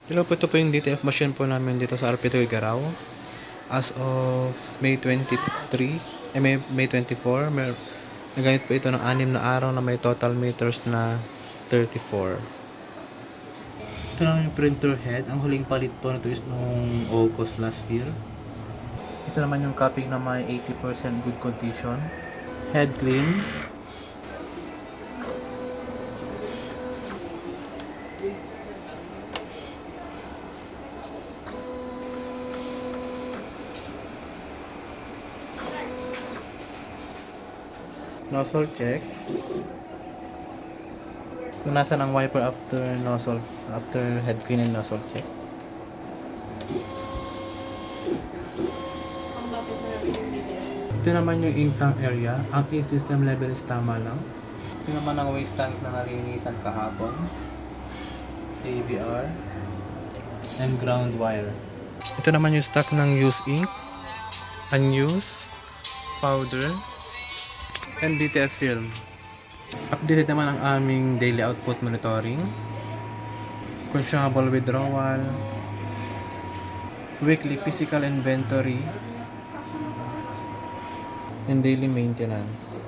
Hello po, ito po yung DTF machine po namin dito sa RP Tuigaraw. As of May 23, May 24, nagamit po ito ng 6 na araw na may total meters na 34. Ito naman yung printer head. Ang huling palit po nito is nung August last year. Ito naman yung copy na may 80% good condition. Head clean. Nozzle check. Kung nasa ng wiper after head clean and nozzle check. Ito naman yung ink tank area. Ang system level is tama lang. Ito naman ang waste tank na nalinisan kahapon. AVR and ground wire. Ito naman yung stock ng used ink, unused, powder, and DTF film. Updated naman ang aming daily output monitoring, consumable withdrawal, weekly physical inventory, and daily maintenance.